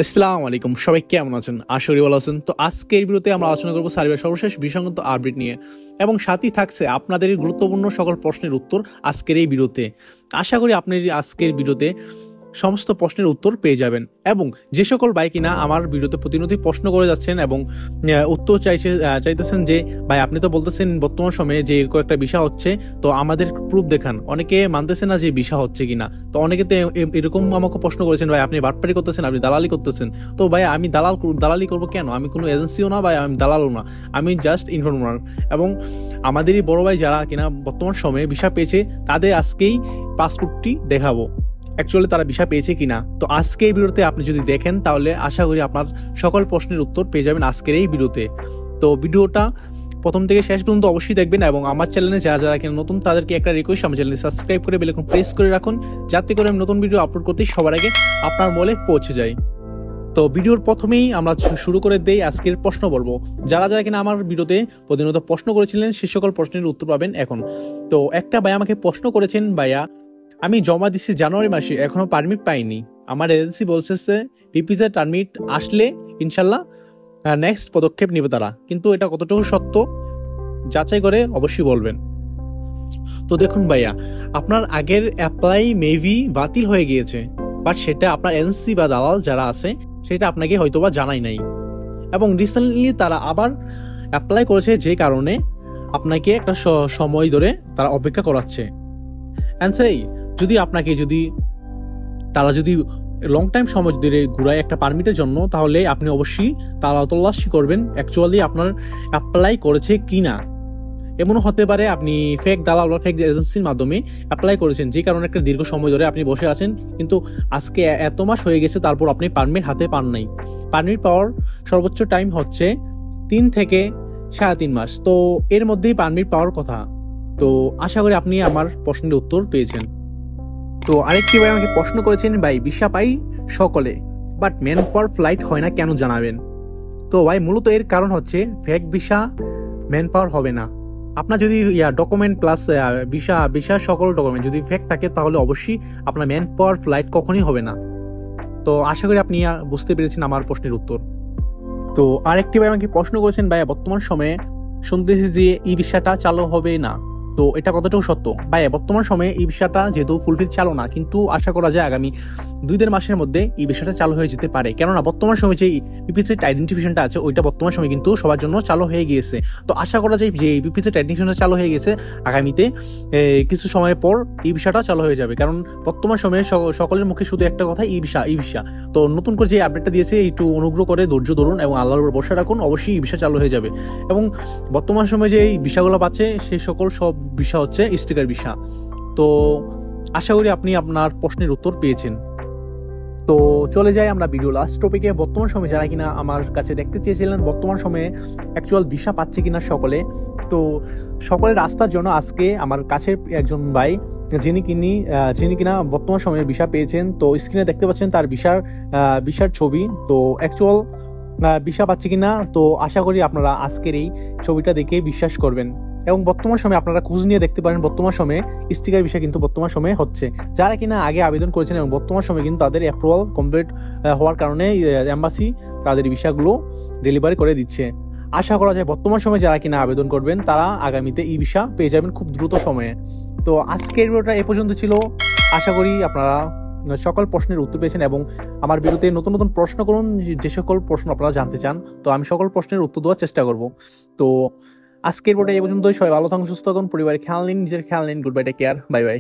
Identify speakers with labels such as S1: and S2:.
S1: আসসালামু আলাইকুম, সবাই কেমন আছেন? আশা করি ভালো আছেন। তো আজকের ভিডিওতে আমরা আলোচনা করব সার্বিয়ার সর্বশেষ বিষয়গত আপডেট নিয়ে এবং সাথেই থাকছে আপনাদের গুরুত্বপূর্ণ সকল প্রশ্নের উত্তর আজকের এই ভিডিওতে। আশা করি আপনি আজকের ভিডিওতে সমস্ত প্রশ্নের উত্তর পেয়ে যাবেন এবং যে সকল ভাই কিনা আমার ভিডিওতে প্রতিনিয়ত প্রশ্ন করে যাচ্ছেন এবং উত্তর চাইতেছেন যে ভাই আপনি তো বলতেছেন বর্তমান সময়ে যে কয়েকটা বিষয় হচ্ছে, তো আমাদের প্রুফ দেখান। অনেকে মানতেছে না যে বিষয় হচ্ছে কিনা, তো অনেকে তো এরকম আমাকে প্রশ্ন করেছেন ভাই আপনি বাটপারি করতেছেন, আপনি দালালি করতেছেন। তো ভাই আমি দালালি করবো কেন? আমি কোনো এজেন্সিও না ভাই, আমি দালালও না, আমি জাস্ট ইনফরমার। এবং আমাদেরই বড় ভাই যারা কিনা বর্তমান সময়ে ভিসা পেয়েছে তাদের আজকেই পাসপোর্টটি দেখাবো অ্যাকচুয়ালি তারা ভিসা পেয়েছে কিনা। তো আজকে এই ভিডিওতে আপনি যদি দেখেন তাহলে আশা করি আপনার সকল প্রশ্নের উত্তর পেয়ে যাবেন আজকের এই ভিডিওতে। তো ভিডিওটা প্রথম থেকে শেষ পর্যন্ত অবশ্যই দেখবেন এবং আমার চ্যানেলে যারা যারা কিনা নতুন তাদেরকে একটা রিকোয়েস্ট, আমার চ্যানেলে সাবস্ক্রাইব করে বেল আইকন প্রেস করে রাখুন, যাতে করে আমি নতুন ভিডিও আপলোড করতে সবার আগে আপনার মোবাইলে পৌঁছে যায়। তো ভিডিওর প্রথমেই আমরা শুরু করে দেই আজকের প্রশ্ন পর্ব। যারা যারা কিনা আমার ভিডিওতে প্রতিনিয়ত প্রশ্ন করেছিলেন সে সকল প্রশ্নের উত্তর পাবেন এখন। তো একটা ভাই আমাকে প্রশ্ন করেছেন, ভাইয়া আমি জমা দিচ্ছি জানুয়ারি মাসে, এখনো পারমিট পাইনি। আমার এজেন্সি বলছে পিপিজেড পারমিট আসলে ইনশাল্লাহ নেক্সট পদক্ষেপ নেবে তারা, কিন্তু এটা কতটুকু সত্য যাচাই করে অবশ্যই বলবেন। তো দেখুন ভাইয়া, আপনার আগের অ্যাপ্লাই মেবি বাতিল হয়ে গিয়েছে, বাট সেটা আপনার এজেন্সি বা দালাল যারা আছে সেটা আপনাকে হয়তোবা জানাই নাই এবং রিসেন্টলি তারা আবার অ্যাপ্লাই করেছে, যে কারণে আপনাকে একটা সময় ধরে তারা অপেক্ষা করাচ্ছে। অ্যান্সাই যদি আপনাকে তারা যদি লং টাইম সময় ধরে ঘুরায় একটা পারমিটের জন্য, তাহলে আপনি অবশ্যই তারা তল্লাশি করবেন অ্যাকচুয়ালি আপনার অ্যাপ্লাই করেছে কিনা। এমনও হতে পারে আপনি ফেক দালাল বা ফেক এজেন্সির মাধ্যমে অ্যাপ্লাই করেছেন, যে কারণে একটা দীর্ঘ সময় ধরে আপনি বসে আছেন, কিন্তু আজকে এত মাস হয়ে গেছে তারপর আপনি পারমিট হাতে পান নাই। পারমিট পাওয়ার সর্বোচ্চ টাইম হচ্ছে 3 থেকে 3.5 মাস, তো এর মধ্যেই পারমিট পাওয়ার কথা। তো আশা করি আপনি আমার প্রশ্নের উত্তর পেয়েছেন। তো আরেকটি ভাই আমাকে প্রশ্ন করেছেন, ভাই ভিসা পাই সকলে বাট ম্যান পাওয়ার ফ্লাইট হয় না, কেন জানাবেন? তো ভাই মূলত এর কারণ হচ্ছে ফেক ভিসা ম্যান পাওয়ার হবে না। আপনার যদি ডকুমেন্ট প্লাস ভিসা সকল ডকুমেন্ট যদি ফেক থাকে তাহলে অবশ্যই আপনার ম্যান পাওয়ার ফ্লাইট কখনই হবে না। তো আশা করি আপনি বুঝতে পেরেছেন আমার প্রশ্নের উত্তর। তো আরেকটি ভাই আমাকে প্রশ্ন করেছেন, ভাই বর্তমান সময়ে শুনতেছি যে ই ভিসাটা চালু হবে না, তো এটা কতটুকু সত্য? ভাই বর্তমান সময়ে ই ভিসাটা যেহেতু ফুলফিল চালু না, কিন্তু আশা করা যায় আগামী 2-3 মাসের মধ্যে ই ভিসাটা চালু হয়ে যেতে পারে, কেননা বর্তমান সময়ে যে পিপিসেট আইডেন্টিফিকেশনটা আছে ওইটা বর্তমান সময়ে কিন্তু সবার জন্য চালু হয়ে গিয়েছে। তো আশা করা যায় যে পিপিসেট আইডেন্টিফিকেশনটা চালু হয়ে গেছে, আগামীতে কিছু সময় পর ই ভিসাটা চালু হয়ে যাবে, কারণ বর্তমান সময়ে সকলের মুখে শুধু একটা কথা ই ভিসা। তো নতুন করে যে আপডেটটা দিয়েছে একটু অনুগ্রহ করে ধৈর্য ধরুন এবং আল্লাহর উপর ভরসা রাখুন, অবশ্যই ই ভিসা চালু হয়ে যাবে। এবং বর্তমান সময়ে যে এই ভিসাগুলো পাচ্ছে সেই সকল সব ভিসা হচ্ছে স্টিকার ভিসা। তো আশা করি আপনি আপনার প্রশ্নের উত্তর পেয়েছেন। তো চলে যাই আমরা ভিডিও লাস্ট টপিকে। বর্তমান সময়ে যারা কিনা আমার কাছে দেখতে চেয়েছিলেন বর্তমান সময়ে অ্যাকচুয়াল ভিসা পাচ্ছে কিনা সকলে, তো সকলের রাস্তার জন্য আজকে আমার কাছের একজন ভাই যিনি কিনা বর্তমান সময়ে ভিসা পেয়েছেন, তো স্ক্রিনে দেখতে পাচ্ছেন তার ভিসার ছবি। তো অ্যাকচুয়াল ভিসা পাচ্ছে কিনা, তো আশা করি আপনারা আজকের এই ছবিটা দেখে বিশ্বাস করবেন এবং বর্তমান সময়ে আপনারা খোঁজ নিয়ে দেখতে পারেন বর্তমান সময়ে স্টিকার ভিসা কিন্তু বর্তমান সময়ে হচ্ছে। যারা কিনা আগে আবেদন করেছেন এবং বর্তমান সময়ে কিন্তু তাদের অ্যাপ্রুভাল কমপ্লিট হওয়ার কারণে এম্বাসি তাদের ভিসাগুলো ডেলিভারি করে দিচ্ছে। আশা করা যায় বর্তমান সময়ে যারা কিনা আবেদন করবেন তারা আগামীতে ই ভিসা পেয়ে যাবেন খুব দ্রুত সময়ে। তো আজকের ভিডিওটা এ পর্যন্ত ছিল। আশা করি আপনারা সকল প্রশ্নের উত্তর পেয়েছেন এবং আমার ভিডিওতে নতুন নতুন প্রশ্ন করুন, যে সকল প্রশ্ন আপনারা জানতে চান, তো আমি সকল প্রশ্নের উত্তর দেওয়ার চেষ্টা করব। তো আজকের ভিডিওটা এই পর্যন্তই। সবাই ভালো থাকুন, সুস্থ থাকুন, পরিবারের খেয়াল নিন, নিজের খেয়াল নিন। Good bye, take care, bye by.